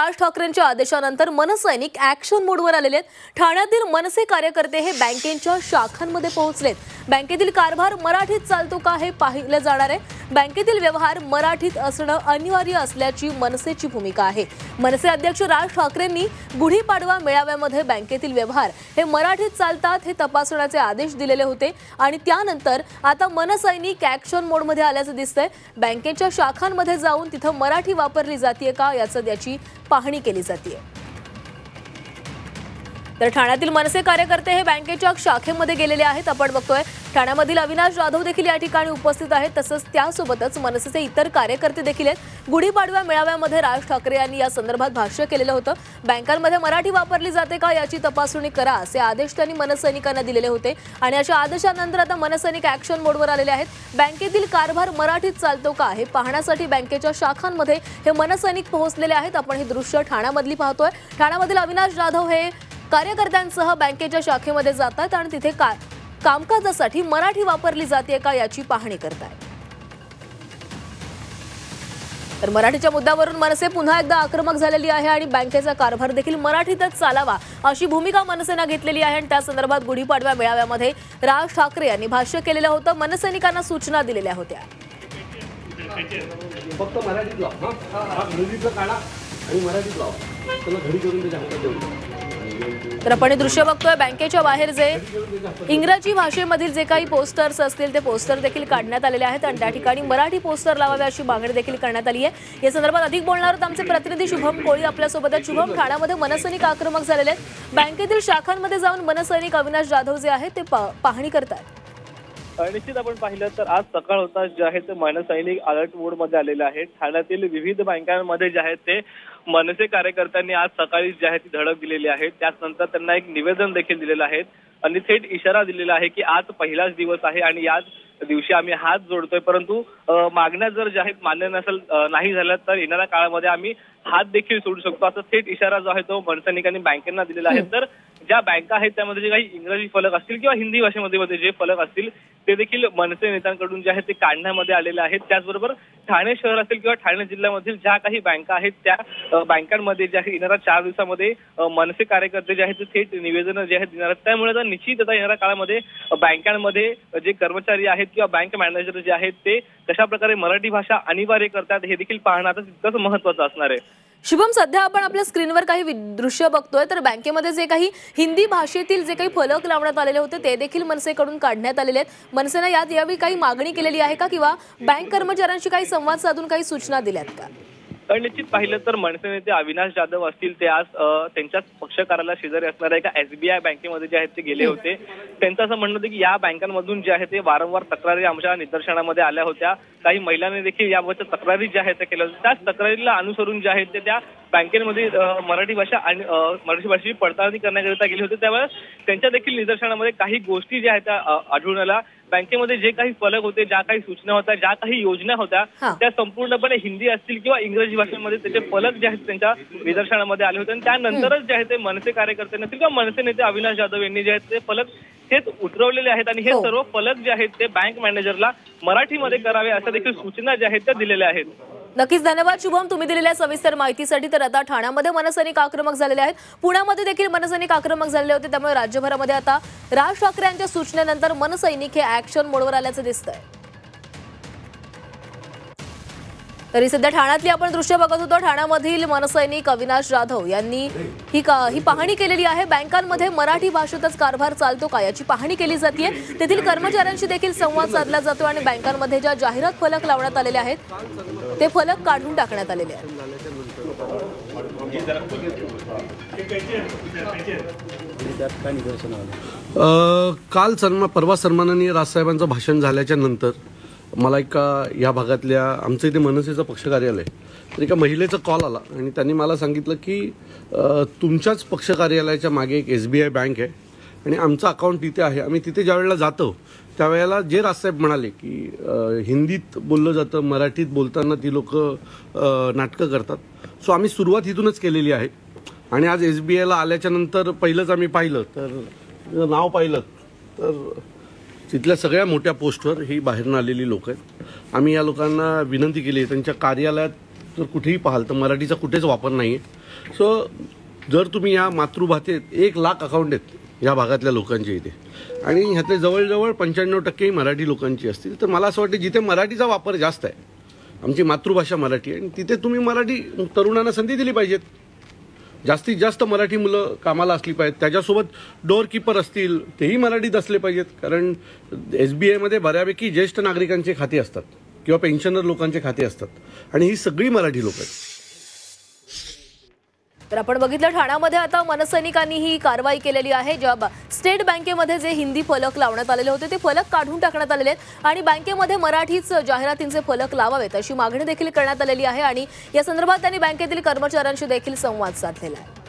राज ठाकरेंच्या आदेशानंतर मनसैनिक ऍक्शन मोडवर आलेले आहेत। ठाण्यातील मनसे कार्यकर्ते हे बँकेच्या शाखांमध्ये पोहोचलेत। बँकेतील कारभार मराठीत चालतो का हे पाहिलं जाणार आहे। बँकेतील व्यवहार मराठीत असणं अनिवार्य असल्याची मनसेची भूमिका आहे। मनसे अध्यक्ष राज ठाकरेंनी गुढीपाडवा मेळाव्यामध्ये बँकेतील व्यवहार हे मराठीत चालतात हे तपासण्याचे आदेश दिलेले होते आणि त्यानंतर आता मनसैनिक ऍक्शन मोडमध्ये आल्याचं दिसतंय। बँकेच्या शाखांमध्ये जाऊन तिथं मराठी वापरली जाते का याची पाहणी केली जाते। तर ठाण्यातील मनसे कार्यकर्ते हे बँकेच्या शाखेमध्ये गेलेले आहेत। आपण बघतोय ठाण्यामधील अविनाश जाधव देखील या ठिकाणी उपस्थित आहेत। तसंच त्यासोबतच मनसेचे इतर कार्यकर्ते देखील आहेत। गुढीपाडवा मेळाव्यामध्ये राज ठाकरे यांनी या संदर्भात भाष्य केलेलं होतं। बँकांमध्ये मराठी वापरली जाते का याची तपासणी करा असे आदेश त्यांनी मनसैनिकांना दिलेले होते आणि अशा आदेशानंतर आता मनसैनिक ऍक्शन मोडवर आलेले आहेत। बँकेतील कारभार मराठीत चालतो का हे पाहण्यासाठी बँकेच्या शाखांमध्ये हे मनसैनिक पोहोचलेले आहेत। आपण हे दृश्य ठाण्यामधली पाहतोय। ठाण्यामधील अविनाश जाधव हे कार्यकर्त्यांसह बँकेच्या शाखेमध्ये जातात आणि तिथे कामकाजासाठी मराठी वापरली जाते का याची पाहणी करतात। तर मराठीच्या मुद्द्यावरून मनसे पुन्हा एकदा आक्रमक झालेली आहे आणि बँकेचा कारभार देखील मराठीतच चालावा अशी भूमिका मनसेने घेतलेली आहे आणि त्या संदर्भात गुढीपाडव्या मेळाव्यामध्ये राज ठाकरे यांनी भाष्य केलेलं होतं। मनसैनिकांना सूचना दिलेल्या होत्या। फक्त मराठीत लाव, इंग्रजीतलं काढा आणि मराठीत लाव, त्याला घरी करून त्याच्या हातात देऊ। तर आपण हे दृश्य बघतोय। बँकेच्या बाहेर जे इंग्रजी भाषेमधील जे काही पोस्टर्स असतील ते पोस्टर देखील काढण्यात आलेले आहेत आणि त्या ठिकाणी मराठी पोस्टर लावावे अशी मागणी देखील करण्यात आली आहे। या संदर्भात अधिक बोलणार आहेत आमचे प्रतिनिधी शुभम कोळी आपल्यासोबत आहेत। शुभम, ठाण्यामध्ये मनसैनिक आक्रमक झालेले आहेत। बँकेतील शाखांमध्ये जाऊन मनसैनिक अविनाश जाधव जे आहेत ते पाहणी करतात। निश्चित आपण पाहिलं तर आज सकाळ होता जे आहे ते मनसैनिक अलर्ट मोड मध्ये आलेले आहेत। ठाण्यातील विविध बँकांमध्ये जे आहेत ते मनसे कार्यकर्त्यांनी आज सकाळी जी आहे ती धडक दिलेली आहे। त्यानंतर त्यांना एक निवेदन देखील दिलेलं आहे आणि थेट इशारा दिलेला आहे की आज पहिलाच दिवस आहे आणि याच दिवशी आम्ही हात जोडतोय, परंतु मागण्या जर ज्या आहेत मान्य नाही झाल्या तर येणाऱ्या काळामध्ये आम्ही हात देखील सोडू शकतो असा थेट इशारा जो आहे तो मनसैनिकांनी बँकेंना दिलेला आहे। तर ज्या बँका आहेत त्यामध्ये जे काही इंग्रजी फलक असतील किंवा हिंदी भाषेमध्ये जे फलक असतील ते देखील मनसे नेत्यांकडून जे आहेत ते काढण्यामध्ये आलेले आहेत। त्याचबरोबर ठाणे शहर असेल किंवा ठाणे जिल्ह्यामधील ज्या काही बँका आहेत त्या बँकांमध्ये जे आहे येणाऱ्या 4 दिवसामध्ये मनसे कार्यकर्ते जे आहेत ते थेट निवेदन जे आहेत देणार आहेत। त्यामुळे आता निश्चित आता येणाऱ्या काळामध्ये बँकांमध्ये जे कर्मचारी आहेत किंवा बँक मॅनेजर जे आहेत ते कशा प्रकारे मराठी भाषा अनिवार्य करतात हे देखील पाहणं आता तितकंच महत्त्वाचं असणार आहे। शुभम, सध्या आपण आपल्या स्क्रीनवर काही दृश्य बघतोय तर बँकेमध्ये जे काही हिंदी भाषेतील जे काही फलक लावण्यात आलेले होते ते देखील मनसेकडून काढण्यात आलेले आहेत। मनसेने यावेळी काही मागणी केलेली आहे का किंवा बँक कर्मचाऱ्यांशी काही संवाद साधून काही सूचना दिल्यात का? निश्चित पाहिलं तर मनसे नेते अविनाश जाधव असतील ते आज त्यांच्याच पक्ष कार्यालया शेजारी असणाऱ्या एका SBI बँकेमध्ये जे आहेत ते गेले होते। त्यांचं असं म्हणणं होतं की या बँकांमधून जे आहे ते वारंवार तक्रारी आमच्या निदर्शनामध्ये आल्या होत्या। काही महिलांनी देखील याबाबत तक्रारी ज्या आहेत त्या केल्या होत्या। त्याच तक्रारीला अनुसरून जे आहेत ते त्या बँकेमध्ये मराठी भाषा आणि मराठी भाषेची पडताळणी करण्याकरिता गेले होते। त्यावेळेस त्यांच्या देखील निदर्शनामध्ये काही गोष्टी ज्या आहेत त्या आढळून आल्या। बँकेमध्ये जे काही फलक होते, ज्या काही सूचना होत्या, ज्या काही योजना होत्या त्या संपूर्णपणे हिंदी असतील किंवा इंग्रजी भाषेमध्ये त्याचे फलक जे आहेत त्यांच्या निदर्शनामध्ये आले होते आणि त्यानंतरच जे आहे ते मनसे कार्यकर्ते असतील किंवा मनसे नेते अविनाश जाधव यांनी जे आहेत ते फलक हेच उतरवलेले आहेत आणि हे सर्व फलक जे आहेत ते बँक मॅनेजरला मराठीमध्ये करावे अशा देखील सूचना ज्या आहेत त्या दिलेल्या आहेत। नक्कीच धन्यवाद शुभम, तुम्ही दिलेल्या सविस्तर माहितीसाठी। तर आता ठाण्यामध्ये मनसैनिक आक्रमक झालेले आहेत, पुण्यामध्ये देखील मनसैनिक आक्रमक झालेले होते, त्यामुळे राज्यभरामध्ये आता राज ठाकरे यांच्या सूचनेनंतर मनसैनिक हे ऍक्शन मोडवर आल्याचं दिसतंय। तरी सध्या ठाण्यातली आपण दृश्य बघत होतो। ठाण्यामधील मनसैनिक अविनाश जाधव यांनी ही पाहणी केलेली आहे। बँकांमध्ये मराठी भाषेतच कारभार चालतो का याची पाहणी केली जाते। तेथील कर्मचाऱ्यांशी देखील संवाद साधला जातो आणि बँकांमध्ये ज्या जाहिरात फलक लावण्यात आलेले आहेत ते फलक काढून टाकण्यात आलेले आहेत। काल परवा सन्माननीय राजसाहेबांचं भाषण झाल्याच्या नंतर मला या भागातल्या आमचं इथे मनसेचं पक्ष कार्यालय तर एका महिलेचा कॉल आला आणि त्यांनी मला सांगितलं की तुमच्याच पक्ष कार्यालयाच्या मागे एक SBI बँक आहे आणि आमचं अकाउंट तिथे आहे। आम्ही तिथे ज्या वेळेला जातो त्यावेळेला जे राजसाहेब म्हणाले की हिंदीत बोललं जातं, मराठीत बोलताना ती लोक नाटकं करतात, सो आम्ही सुरुवात इथूनच केलेली आहे। आणि आज SBIला आल्याच्या नंतर पहिलंच आम्ही पाहिलं तर नाव पाहिलं तर तिथल्या सगळ्या मोठ्या पोस्टवर ही बाहेरून आलेली लोक आहेत। आम्ही या लोकांना विनंती केली, त्यांच्या कार्यालयात जर कुठेही पाहाल तर मराठीचा कुठेच वापर नाही आहे। सो जर तुम्ही या मातृभाषेत 1 लाख अकाउंट आहेत या भागातल्या लोकांचे इथे आणि ह्यातले जवळजवळ 95% मराठी लोकांची असतील, तर मला असं वाटतं जिथे मराठीचा वापर जास्त आहे, आमची मातृभाषा मराठी आहे, आणि तिथे तुम्ही मराठी तरुणांना संधी दिली पाहिजेत. जास्तीत जास्त मराठी मुलं कामाला असली पाहिजेत. त्याच्यासोबत डोअर कीपर असतील तेही मराठीत असले पाहिजेत, कारण SBIमध्ये बऱ्यापैकी ज्येष्ठ नागरिकांचे खाते असतात किंवा पेन्शनर लोकांचे खाते असतात आणि ही सगळी मराठी लोक आहेत. तर आपण बघितलं ठाण्यामध्ये आता मनसैनिकांनी ही कारवाई केलेली आहे. जेव्हा स्टेट बँकेमध्ये जे हिंदी फलक लावण्यात आलेले होते ते फलक काढून टाकण्यात आलेले आहेत आणि बँकेमध्ये मराठीच जाहिरातींचे फलक लावावेत अशी मागणी देखील करण्यात आलेली आहे आणि या संदर्भात त्यांनी बँकेतील कर्मचाऱ्यांशी देखील संवाद साधलेला आहे.